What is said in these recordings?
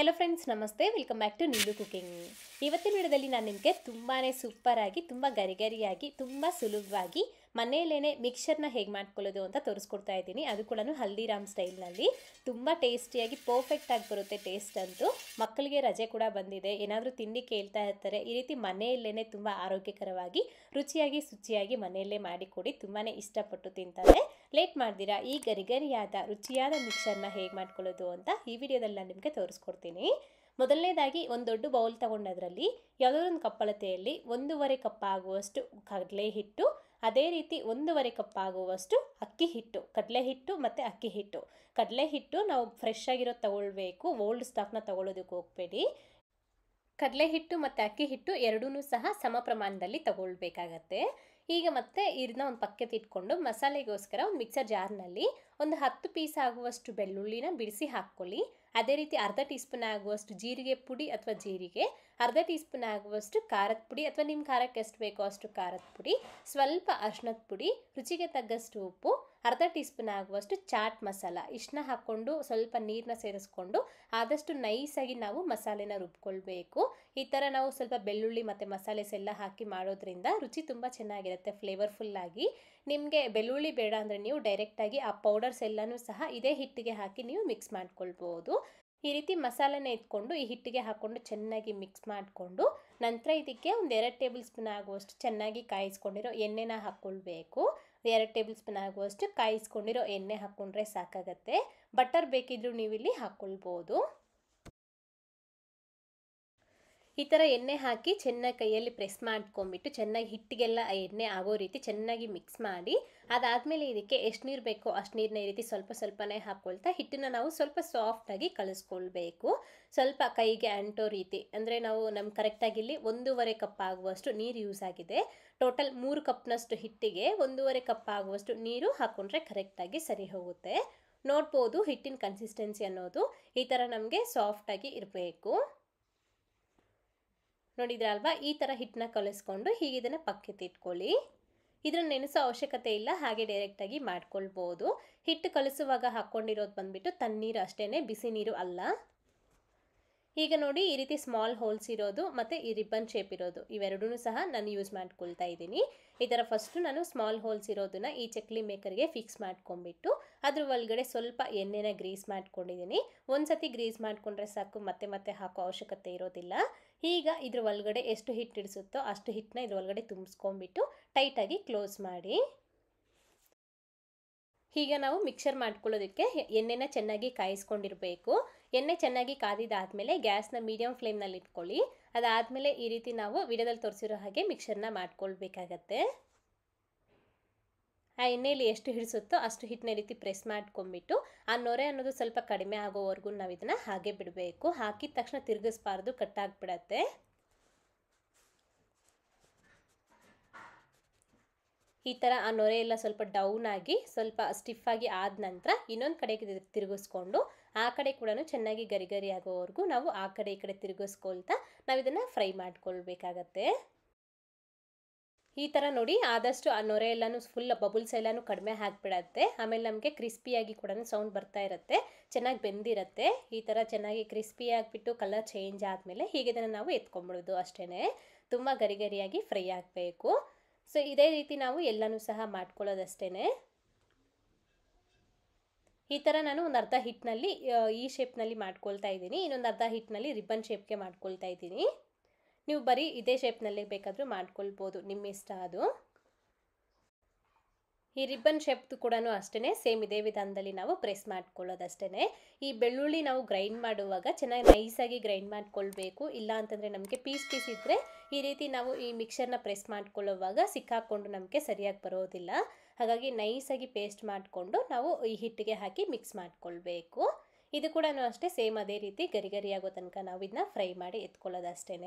Hello friends नमस्ते welcome back to Neelu cooking. ಇವತ್ತಿನ ವಿಡಿಯೋದಲ್ಲಿ ನಾನು ನಿಮಗೆ ತುಂಬಾನೇ ಸೂಪರ್ ಆಗಿ ತುಂಬಾ ಗರಿಗರಿಯಾಗಿ ತುಂಬಾ ಸುಲಭವಾಗಿ ಮನೆಯಲ್ಲೇನೆ ಮಿಕ್ಸರ್ನ ಹೇಗೆ ಮಾಡ್ಕೊಳ್ಳೋದು ಅಂತ ತೋರಿಸ್ಕೊಡ್ತಾ ಇದ್ದೀನಿ। ಅದು ಕೂಡ ಹಲ್ದಿರಾಮ್ ಸ್ಟೈಲ್ ನಲ್ಲಿ ತುಂಬಾ ಟೇಸ್ಟಿಯಾಗಿ ಪರ್ಫೆಕ್ಟ್ ಆಗಿ ಬರುತ್ತೆ। ಟೇಸ್ಟ್ ಅಂತೂ ಮಕ್ಕಳಿಗೆ ರಜೆ ಕೂಡ ಬಂದಿದೆ, ಏನಾದರೂ ತಿಂಡಿ ಕೇಳ್ತಾ ಇರ್ತಾರೆ, ಈ ರೀತಿ ಮನೆಯಲ್ಲೇನೆ ತುಂಬಾ ಆರೋಗ್ಯಕರವಾಗಿ ರುಚಿಯಾಗಿ ಶುಚಿಯಾಗಿ ಮನೆಯಲ್ಲೇ ಮಾಡಿ ಕೊಡಿ, ತುಂಬಾನೇ ಇಷ್ಟಪಟ್ಟು ತಿಂತಾರೆ। ಲೇಟ್ ಮಾಡ್ದಿರಾ ಈ ಗರಿಗರಿಯಾದ ರುಚಿಯಾದ ಮಿಕ್ಸರ್ನ ಹೇಗೆ ಮಾಡ್ಕೊಳ್ಳೋದು ಅಂತ ಈ ವಿಡಿಯೋದಲ್ಲಿ ನಾನು ನಿಮಗೆ ತೋರಿಸ್ಕೊಡ್ತೀನಿ। ಮೊದಲನೇದಾಗಿ ಒಂದು ದೊಡ್ಡ ಬೌಲ್ ತಗೊಂಡದ್ರಲ್ಲಿ ಯಾವುದೋ ಒಂದು ಕಪ್ಪಳತೆಯಲ್ಲಿ 1.5 ಕಪ್ ಆಗುವಷ್ಟು ಕಡಲೆ ಹಿಟ್ಟು, ಅದೇ ರೀತಿ 1.5 ಕಪ್ ಆಗುವಷ್ಟು ಅಕ್ಕಿ ಹಿಟ್ಟು, ಕಡಲೆ ಹಿಟ್ಟು ಮತ್ತು ಅಕ್ಕಿ ಹಿಟ್ಟು। ಕಡಲೆ ಹಿಟ್ಟು ನಾವು ಫ್ರೆಶ್ ಆಗಿರೋದು ತಗೊಳ್ಬೇಕು, ಓಲ್ಡ್ ಸ್ಟಾಕ್ನ ತಗೊಳ್ಳೋದಕ್ಕೆ ಹೋಗಬೇಡಿ। ಕಡಲೆ ಹಿಟ್ಟು ಮತ್ತು ಅಕ್ಕಿ ಹಿಟ್ಟು ಎರಡೂ ಸಹ ಸಮ ಪ್ರಮಾಣದಲ್ಲಿ ತಗೊಳ್ಬೇಕಾಗತ್ತೆ। ಈಗ ಮತ್ತೆ ಇದನ್ನ ಒಂದು ಪಕ್ಕಕ್ಕೆ ಇಟ್ಕೊಂಡು ಮಸಾಲೆಗೋಸ್ಕರ ಒಂದು ಮಿಕ್ಸರ್ ಜಾರ್ನಲ್ಲಿ ಒಂದು 10 ಪೀಸ್ ಆಗುವಷ್ಟು ಬೆಳ್ಳುಳ್ಳಿನ ಬಿಡಿಸಿ ಹಾಕ್ಕೊಳ್ಳಿ। ಅದೇ ರೀತಿ ಅರ್ಧ ಟೀ ಸ್ಪೂನ್ ಆಗುವಷ್ಟು ಜೀರಿಗೆ ಪುಡಿ ಅಥವಾ ಜೀರಿಗೆ, ಅರ್ಧ ಟೀ ಸ್ಪೂನ್ ಆಗುವಷ್ಟು ಖಾರದ ಪುಡಿ ಅಥವಾ ನಿಮ್ಮ ಖಾರಕ್ಕೆ ಎಷ್ಟು ಬೇಕೋ ಅಷ್ಟು ಖಾರದ ಪುಡಿ, ಸ್ವಲ್ಪ ಅರಿಶಿಣದ ಪುಡಿ, ರುಚಿಗೆ ತಗ್ಗಷ್ಟು ಉಪ್ಪು, ಅರ್ಧ ಟೀ ಸ್ಪೂನ್ ಆಗುವಷ್ಟು ಚಾಟ್ ಮಸಾಲ ಇಷ್ಟನ್ನ ಹಾಕ್ಕೊಂಡು ಸ್ವಲ್ಪ ನೀರನ್ನ ಸೇರಿಸ್ಕೊಂಡು ಆದಷ್ಟು ನೈಸಾಗಿ ನಾವು ಮಸಾಲೆನ ರುಬ್ಕೊಳ್ಬೇಕು। ಈ ಥರ ನಾವು ಸ್ವಲ್ಪ ಬೆಳ್ಳುಳ್ಳಿ ಮತ್ತು ಮಸಾಲೆಸ್ ಎಲ್ಲ ಹಾಕಿ ಮಾಡೋದ್ರಿಂದ ರುಚಿ ತುಂಬ ಚೆನ್ನಾಗಿರುತ್ತೆ, ಫ್ಲೇವರ್ಫುಲ್ಲಾಗಿ। ನಿಮಗೆ ಬೆಳ್ಳುಳ್ಳಿ ಬೇಡ ಅಂದರೆ ನೀವು ಡೈರೆಕ್ಟಾಗಿ ಆ ಪೌಡರ್ಸ್ ಎಲ್ಲನೂ ಸಹ ಇದೇ ಹಿಟ್ಟಿಗೆ ಹಾಕಿ ನೀವು ಮಿಕ್ಸ್ ಮಾಡ್ಕೊಳ್ಬೋದು। ಈ ರೀತಿ ಮಸಾಲೆನ ಎತ್ಕೊಂಡು ಈ ಹಿಟ್ಟಿಗೆ ಹಾಕ್ಕೊಂಡು ಚೆನ್ನಾಗಿ ಮಿಕ್ಸ್ ಮಾಡಿಕೊಂಡು ನಂತರ ಇದಕ್ಕೆ ಒಂದು 2 ಟೇಬಲ್ ಸ್ಪೂನ್ ಆಗುವಷ್ಟು ಚೆನ್ನಾಗಿ ಕಾಯಿಸ್ಕೊಂಡಿರೋ ಎಣ್ಣೆನ ಹಾಕ್ಕೊಳ್ಬೇಕು। 2 ಟೇಬಲ್ ಸ್ಪೂನ್ ಆಗುವಷ್ಟು ಕಾಯಿಸ್ಕೊಂಡಿರೋ ಎಣ್ಣೆ ಹಾಕ್ಕೊಂಡ್ರೆ ಸಾಕಾಗತ್ತೆ, ಬಟರ್ ಬೇಕಿದ್ರೂ ನೀವು ಇಲ್ಲಿ ಹಾಕ್ಕೊಳ್ಬೋದು। ಈ ಥರ ಎಣ್ಣೆ ಹಾಕಿ ಚೆನ್ನಾಗಿ ಕೈಯಲ್ಲಿ ಪ್ರೆಸ್ ಮಾಡ್ಕೊಂಡ್ಬಿಟ್ಟು ಚೆನ್ನಾಗಿ ಹಿಟ್ಟಿಗೆಲ್ಲ ಎಣ್ಣೆ ಆಗೋ ರೀತಿ ಚೆನ್ನಾಗಿ ಮಿಕ್ಸ್ ಮಾಡಿ, ಅದಾದಮೇಲೆ ಇದಕ್ಕೆ ಎಷ್ಟು ನೀರು ಬೇಕೋ ಅಷ್ಟು ನೀರನ್ನ ಈ ರೀತಿ ಸ್ವಲ್ಪ ಸ್ವಲ್ಪನೇ ಹಾಕ್ಕೊಳ್ತಾ ಹಿಟ್ಟನ್ನು ನಾವು ಸ್ವಲ್ಪ ಸಾಫ್ಟಾಗಿ ಕಲಿಸ್ಕೊಳ್ಬೇಕು। ಸ್ವಲ್ಪ ಕೈಗೆ ಅಂಟೋ ರೀತಿ, ಅಂದರೆ ನಾವು ನಮ್ಮ ಕರೆಕ್ಟಾಗಿ ಇಲ್ಲಿ 1.5 ಕಪ್ ಆಗುವಷ್ಟು ನೀರು ಯೂಸ್ ಆಗಿದೆ। ಟೋಟಲ್ 3 ಕಪ್ನಷ್ಟು ಹಿಟ್ಟಿಗೆ 1.5 ಕಪ್ ಆಗುವಷ್ಟು ನೀರು ಹಾಕ್ಕೊಂಡ್ರೆ ಕರೆಕ್ಟಾಗಿ ಸರಿ ಹೋಗುತ್ತೆ। ನೋಡ್ಬೋದು ಹಿಟ್ಟಿನ ಕನ್ಸಿಸ್ಟೆನ್ಸಿ ಅನ್ನೋದು ಈ ಥರ ನಮಗೆ ಸಾಫ್ಟಾಗಿ ಇರಬೇಕು, ನೋಡಿದ್ರಲ್ವಾ? ಈ ಥರ ಹಿಟ್ಟನ್ನ ಕಲಿಸ್ಕೊಂಡು ಹೀಗೆ ಇದನ್ನು ಪಕ್ಕಕ್ಕೆ ಇಟ್ಕೊಳ್ಳಿ। ಇದನ್ನು ನೆನೆಸೋ ಅವಶ್ಯಕತೆ ಇಲ್ಲ, ಹಾಗೆ ಡೈರೆಕ್ಟಾಗಿ ಮಾಡ್ಕೊಳ್ಬೋದು। ಹಿಟ್ಟು ಕಲಿಸುವಾಗ ಹಾಕ್ಕೊಂಡಿರೋದು ಬಂದುಬಿಟ್ಟು ತಣ್ಣೀರು ಅಷ್ಟೇ, ಬಿಸಿ ನೀರು ಅಲ್ಲ। ಈಗ ನೋಡಿ ಈ ರೀತಿ ಸ್ಮಾಲ್ ಹೋಲ್ಸ್ ಇರೋದು ಮತ್ತು ಈ ರಿಬ್ಬನ್ ಶೇಪ್ ಇರೋದು ಇವೆರಡೂ ಸಹ ನಾನು ಯೂಸ್ ಮಾಡ್ಕೊಳ್ತಾ ಇದ್ದೀನಿ। ಈ ಥರ ಫಸ್ಟು ನಾನು ಸ್ಮಾಲ್ ಹೋಲ್ಸ್ ಇರೋದನ್ನ ಈ ಚಕ್ಲಿ ಮೇಕರ್ಗೆ ಫಿಕ್ಸ್ ಮಾಡ್ಕೊಂಡ್ಬಿಟ್ಟು ಅದ್ರ ಒಳಗಡೆ ಸ್ವಲ್ಪ ಎಣ್ಣೆನ ಗ್ರೀಸ್ ಮಾಡ್ಕೊಂಡಿದ್ದೀನಿ। ಒಂದು ಸತಿ ಗ್ರೀಸ್ ಮಾಡಿಕೊಂಡ್ರೆ ಸಾಕು, ಮತ್ತೆ ಮತ್ತೆ ಹಾಕೋ ಅವಶ್ಯಕತೆ ಇರೋದಿಲ್ಲ। ಈಗ ಇದ್ರ ಒಳಗಡೆ ಎಷ್ಟು ಹಿಟ್ಟು ಹಿಡಿಸುತ್ತೋ ಅಷ್ಟು ಹಿಟ್ಟನ್ನ ಇದ್ರ ಒಳಗಡೆ ತುಂಬಿಸ್ಕೊಂಡ್ಬಿಟ್ಟು ಟೈಟಾಗಿ ಕ್ಲೋಸ್ ಮಾಡಿ, ಈಗ ನಾವು ಮಿಕ್ಸರ್ ಮಾಡ್ಕೊಳ್ಳೋದಕ್ಕೆ ಎಣ್ಣೆನ ಚೆನ್ನಾಗಿ ಕಾಯಿಸ್ಕೊಂಡಿರಬೇಕು। ಎಣ್ಣೆ ಚೆನ್ನಾಗಿ ಕಾದಿದ್ದಾದಮೇಲೆ ಗ್ಯಾಸ್ನ ಮೀಡಿಯಮ್ ಫ್ಲೇಮ್ನಲ್ಲಿ ಇಟ್ಕೊಳ್ಳಿ। ಅದಾದಮೇಲೆ ಈ ರೀತಿ ನಾವು ವಿಡಿಯೋದಲ್ಲಿ ತೋರಿಸಿರೋ ಹಾಗೆ ಮಿಕ್ಸರ್ನ ಮಾಡ್ಕೊಳ್ಬೇಕಾಗತ್ತೆ। ಆ ಎಣ್ಣೆಯಲ್ಲಿ ಎಷ್ಟು ಹಿಡಿಸುತ್ತೋ ಅಷ್ಟು ಹಿಟ್ಟನ್ನ ಈ ರೀತಿ ಪ್ರೆಸ್ ಮಾಡ್ಕೊಂಡ್ಬಿಟ್ಟು ಆ ನೊರೆ ಅನ್ನೋದು ಸ್ವಲ್ಪ ಕಡಿಮೆ ಆಗೋವರೆಗೂ ನಾವು ಇದನ್ನು ಹಾಗೆ ಬಿಡಬೇಕು, ಹಾಕಿದ ತಕ್ಷಣ ತಿರುಗಿಸ್ಬಾರ್ದು, ಕಟ್ಟಾಗ್ಬಿಡತ್ತೆ। ಈ ಥರ ಆ ನೊರೆ ಎಲ್ಲ ಸ್ವಲ್ಪ ಡೌನ್ ಆಗಿ ಸ್ವಲ್ಪ ಸ್ಟಿಫಾಗಿ ಆದ ನಂತರ ಇನ್ನೊಂದು ಕಡೆಗೆ ತಿರುಗಿಸ್ಕೊಂಡು ಆ ಕಡೆ ಕೂಡ ಚೆನ್ನಾಗಿ ಗರಿ ಆಗೋವರೆಗೂ ನಾವು ಆ ಕಡೆ ಈ ಕಡೆ ತಿರುಗಿಸ್ಕೊಳ್ತಾ ನಾವು ಇದನ್ನು ಫ್ರೈ ಮಾಡ್ಕೊಳ್ಬೇಕಾಗತ್ತೆ। ಈ ಥರ ನೋಡಿ ಆದಷ್ಟು ಆ ನೊರೆ ಎಲ್ಲನೂ ಫುಲ್ ಬಬಲ್ಸ್ ಎಲ್ಲನೂ ಕಡಿಮೆ ಹಾಕ್ಬಿಡತ್ತೆ, ಆಮೇಲೆ ನಮಗೆ ಕ್ರಿಸ್ಪಿಯಾಗಿ ಕೂಡ ಸೌಂಡ್ ಬರ್ತಾ ಇರುತ್ತೆ, ಚೆನ್ನಾಗಿ ಬೆಂದಿರುತ್ತೆ। ಈ ಥರ ಚೆನ್ನಾಗಿ ಕ್ರಿಸ್ಪಿ ಆಗಿಬಿಟ್ಟು ಕಲರ್ ಚೇಂಜ್ ಆದಮೇಲೆ ಹೀಗೆ ಇದನ್ನು ನಾವು ಎತ್ಕೊಂಡ್ಬಿಡೋದು ಅಷ್ಟೇ, ತುಂಬ ಗರಿಯಾಗಿ ಫ್ರೈ ಆಗಬೇಕು। ಸೊ ಇದೇ ರೀತಿ ನಾವು ಎಲ್ಲನೂ ಸಹ ಮಾಡ್ಕೊಳ್ಳೋದಷ್ಟೇ। ಈ ಥರ ನಾನು ಒಂದು ಅರ್ಧ ಹಿಟ್ಟಿನಲ್ಲಿ ಈ ಶೇಪ್ನಲ್ಲಿ ಮಾಡ್ಕೊಳ್ತಾ ಇದ್ದೀನಿ, ಇನ್ನೊಂದು ಅರ್ಧ ಹಿಟ್ಟಿನಲ್ಲಿ ರಿಬ್ಬನ್ ಶೇಪ್ಗೆ ಮಾಡ್ಕೊಳ್ತಾ ಇದ್ದೀನಿ। ನೀವು ಬರೀ ಇದೇ ಶೇಪ್ನಲ್ಲಿ ಬೇಕಾದರೂ ಮಾಡ್ಕೊಳ್ಬೋದು, ನಿಮ್ಮ ಇಷ್ಟ ಅದು। ಈ ರಿಬ್ಬನ್ ಶೇಪ್ದು ಕೂಡ ಅಷ್ಟೇ ಸೇಮ್ ಇದೇ ವಿಧಾನದಲ್ಲಿ ನಾವು ಪ್ರೆಸ್ ಮಾಡ್ಕೊಳ್ಳೋದಷ್ಟೇ। ಈ ಬೆಳ್ಳುಳ್ಳಿ ನಾವು ಗ್ರೈಂಡ್ ಮಾಡುವಾಗ ಚೆನ್ನಾಗಿ ನೈಸಾಗಿ ಗ್ರೈಂಡ್ ಮಾಡ್ಕೊಳ್ಬೇಕು, ಇಲ್ಲ ಅಂತಂದರೆ ನಮಗೆ ಪೀಸ್ ಇದ್ದರೆ ಈ ರೀತಿ ನಾವು ಈ ಮಿಕ್ಸರ್ನ ಪ್ರೆಸ್ ಮಾಡ್ಕೊಳ್ಳೋವಾಗ ಸಿಕ್ಕಾಕ್ಕೊಂಡು ನಮಗೆ ಸರಿಯಾಗಿ ಬರೋದಿಲ್ಲ। ಹಾಗಾಗಿ ನೈಸಾಗಿ ಪೇಸ್ಟ್ ಮಾಡಿಕೊಂಡು ನಾವು ಈ ಹಿಟ್ಟಿಗೆ ಹಾಕಿ ಮಿಕ್ಸ್ ಮಾಡ್ಕೊಳ್ಬೇಕು। ಇದು ಕೂಡ ಅಷ್ಟೇ ಸೇಮ್ ಅದೇ ರೀತಿ ಗರಿಯಾಗೋ ತನಕ ನಾವು ಇದನ್ನ ಫ್ರೈ ಮಾಡಿ ಎತ್ಕೊಳ್ಳೋದಷ್ಟೇ।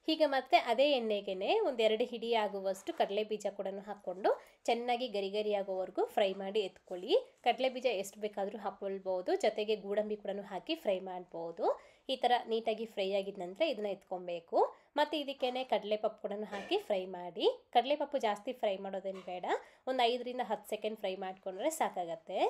ಈಗ ಮತ್ತೆ ಅದೇ ಎಣ್ಣೆಗೆ ಒಂದು 2 ಹಿಡಿ ಆಗುವಷ್ಟು ಕಡಲೆ ಬೀಜ ಕೂಡ ಹಾಕ್ಕೊಂಡು ಚೆನ್ನಾಗಿ ಗರಿ ಆಗೋವರೆಗೂ ಫ್ರೈ ಮಾಡಿ ಎತ್ಕೊಳ್ಳಿ। ಕಡಲೆ ಬೀಜ ಎಷ್ಟು ಬೇಕಾದರೂ ಹಾಕ್ಕೊಳ್ಬೋದು, ಜೊತೆಗೆ ಗೋಡಂಬಿ ಕೂಡ ಹಾಕಿ ಫ್ರೈ ಮಾಡ್ಬೋದು। ಈ ಥರ ನೀಟಾಗಿ ಫ್ರೈ ಆಗಿದ ನಂತರ ಇದನ್ನು ಎತ್ಕೊಬೇಕು। ಮತ್ತು ಇದಕ್ಕೇನೆ ಕಡಲೆಪಪ್ಪು ಕೂಡ ಹಾಕಿ ಫ್ರೈ ಮಾಡಿ, ಕಡಲೆಪಪ್ಪು ಜಾಸ್ತಿ ಫ್ರೈ ಮಾಡೋದೇನು ಬೇಡ, ಒಂದು 5 ರಿಂದ 10 ಸೆಕೆಂಡ್ ಫ್ರೈ ಮಾಡಿಕೊಂಡ್ರೆ ಸಾಕಾಗತ್ತೆ।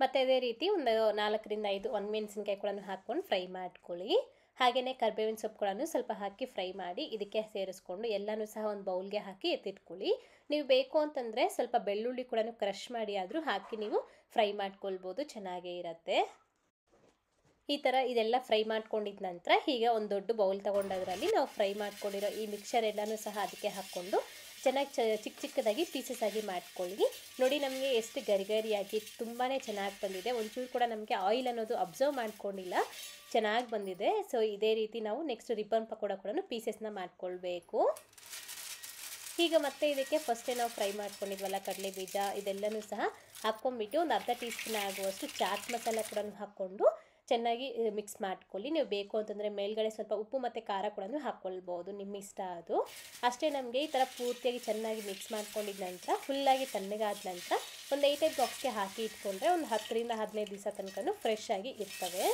ಮತ್ತು ಅದೇ ರೀತಿ ಒಂದು 4ರಿಂದ 5 ಒಣಮೆಣಸಿನ್ಕಾಯಿ ಕೂಡ ಹಾಕ್ಕೊಂಡು ಫ್ರೈ ಮಾಡ್ಕೊಳ್ಳಿ. ಹಾಗೆಯೇ ಕರಿಬೇವಿನ ಸೊಪ್ಪು ಕೂಡ ಸ್ವಲ್ಪ ಹಾಕಿ ಫ್ರೈ ಮಾಡಿ ಇದಕ್ಕೆ ಸೇರಿಸ್ಕೊಂಡು ಎಲ್ಲನೂ ಸಹ ಒಂದು ಬೌಲ್ಗೆ ಹಾಕಿ ಎತ್ತಿಟ್ಕೊಳ್ಳಿ. ನೀವು ಬೇಕು ಅಂತಂದರೆ ಸ್ವಲ್ಪ ಬೆಳ್ಳುಳ್ಳಿ ಕೂಡ ಕ್ರಷ್ ಮಾಡಿ ಆದರೂ ಹಾಕಿ ನೀವು ಫ್ರೈ ಮಾಡ್ಕೊಳ್ಬೋದು, ಚೆನ್ನಾಗೇ ಇರುತ್ತೆ. ಈ ಥರ ಇದೆಲ್ಲ ಫ್ರೈ ಮಾಡ್ಕೊಂಡಿದ್ದ ನಂತರ ಈಗ ಒಂದು ದೊಡ್ಡ ಬೌಲ್ ತೊಗೊಂಡೋದ್ರಲ್ಲಿ ನಾವು ಫ್ರೈ ಮಾಡ್ಕೊಂಡಿರೋ ಈ ಮಿಕ್ಸರ್ ಎಲ್ಲನೂ ಸಹ ಅದಕ್ಕೆ ಹಾಕ್ಕೊಂಡು ಚೆನ್ನಾಗಿ ಚಿಕ್ಕ ಚಿಕ್ಕದಾಗಿ ಪೀಸಸ್ ಆಗಿ ಮಾಡ್ಕೊಳ್ಳಿ. ನೋಡಿ ನಮಗೆ ಎಷ್ಟು ಗರಿಗರಿಯಾಗಿ ತುಂಬಾ ಚೆನ್ನಾಗಿ ಬಂದಿದೆ. ಒಂಚೂರು ಕೂಡ ನಮಗೆ ಆಯಿಲ್ ಅನ್ನೋದು ಅಬ್ಸರ್ವ್ ಮಾಡ್ಕೊಂಡಿಲ್ಲ, ಚೆನ್ನಾಗಿ ಬಂದಿದೆ. ಸೊ ಇದೇ ರೀತಿ ನಾವು ನೆಕ್ಸ್ಟ್ ರಿಬ್ಬನ್ ಪಕೋಡ ಕೂಡ ಪೀಸಸ್ನ ಮಾಡ್ಕೊಳ್ಬೇಕು. ಈಗ ಮತ್ತೆ ಇದಕ್ಕೆ ಫಸ್ಟೇ ನಾವು ಫ್ರೈ ಮಾಡ್ಕೊಂಡಿದ್ವಲ್ಲ ಕಡಲೆ ಬೀಜ ಇದೆಲ್ಲನೂ ಸಹ ಹಾಕ್ಕೊಂಡ್ಬಿಟ್ಟು ಒಂದು ಅರ್ಧ ಟೀ ಸ್ಪೂನ್ ಆಗುವಷ್ಟು ಚಾಟ್ ಮಸಾಲ ಕೂಡ ಹಾಕ್ಕೊಂಡು ಚೆನ್ನಾಗಿ ಮಿಕ್ಸ್ ಮಾಡ್ಕೊಳ್ಳಿ. ನೀವು ಬೇಕು ಅಂತಂದರೆ ಮೇಲ್ಗಡೆ ಸ್ವಲ್ಪ ಉಪ್ಪು ಮತ್ತು ಖಾರ ಕೂಡ ಹಾಕ್ಕೊಳ್ಬೋದು, ನಿಮ್ಮ ಇಷ್ಟ ಅದು. ಅಷ್ಟೇ. ನಮಗೆ ಈ ಥರ ಪೂರ್ತಿಯಾಗಿ ಚೆನ್ನಾಗಿ ಮಿಕ್ಸ್ ಮಾಡ್ಕೊಂಡಿದ್ದ ನಂತರ ಫುಲ್ಲಾಗಿ ತಣ್ಣಗಾದ ನಂತರ ಒಂದು 8 ಬಾಕ್ಸ್ಗೆ ಹಾಕಿ ಇಟ್ಕೊಂಡ್ರೆ ಒಂದು 10ರಿಂದ 15 ದಿವಸ ತನಕ ಫ್ರೆಶ್ ಆಗಿ ಇರ್ತವೆ.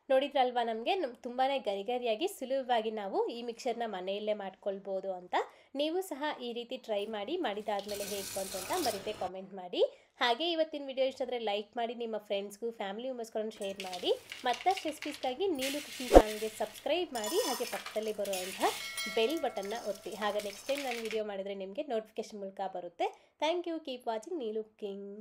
ನೋಡಿದ್ರಲ್ವಾ ನಮಗೆ ತುಂಬಾ ಗರಿಗರಿಯಾಗಿ ಸುಲಭವಾಗಿ ನಾವು ಈ ಮಿಕ್ಸರ್ನ ಮನೆಯಲ್ಲೇ ಮಾಡ್ಕೊಳ್ಬೋದು ಅಂತ. ನೀವು ಸಹ ಈ ರೀತಿ ಟ್ರೈ ಮಾಡಿ, ಮಾಡಿದಾದಮೇಲೆ ಹೇಗೆ ಬಂತು ಅಂತ ಮರೀದೆ ಕಾಮೆಂಟ್ ಮಾಡಿ. ಹಾಗೆ ಇವತ್ತಿನ ವಿಡಿಯೋ ಇಷ್ಟ ಆದರೆ ಲೈಕ್ ಮಾಡಿ, ನಿಮ್ಮ ಫ್ರೆಂಡ್ಸ್ಗೂ ಫ್ಯಾಮಿಲಿ ಮೆಂಬರ್ಸ್ಗಳನ್ನು ಶೇರ್ ಮಾಡಿ. ಮತ್ತಷ್ಟು ರೆಸಿಪೀಸ್ಗಾಗಿ ನೀಲು ಕುಕಿಂಗ್ ಚಾನಲ್ಗೆ ಸಬ್ಸ್ಕ್ರೈಬ್ ಮಾಡಿ, ಹಾಗೆ ಪಕ್ಕದಲ್ಲಿ ಬರುವಂತಹ ಬೆಲ್ ಬಟನ್ನ ಒತ್ತಿ. ಹಾಗೆ ನೆಕ್ಸ್ಟ್ ಟೈಮ್ ನಾನು ವಿಡಿಯೋ ಮಾಡಿದರೆ ನಿಮಗೆ ನೋಟಿಫಿಕೇಶನ್ ಮೂಲಕ ಬರುತ್ತೆ. Thank you. Keep watching Neelu cooking.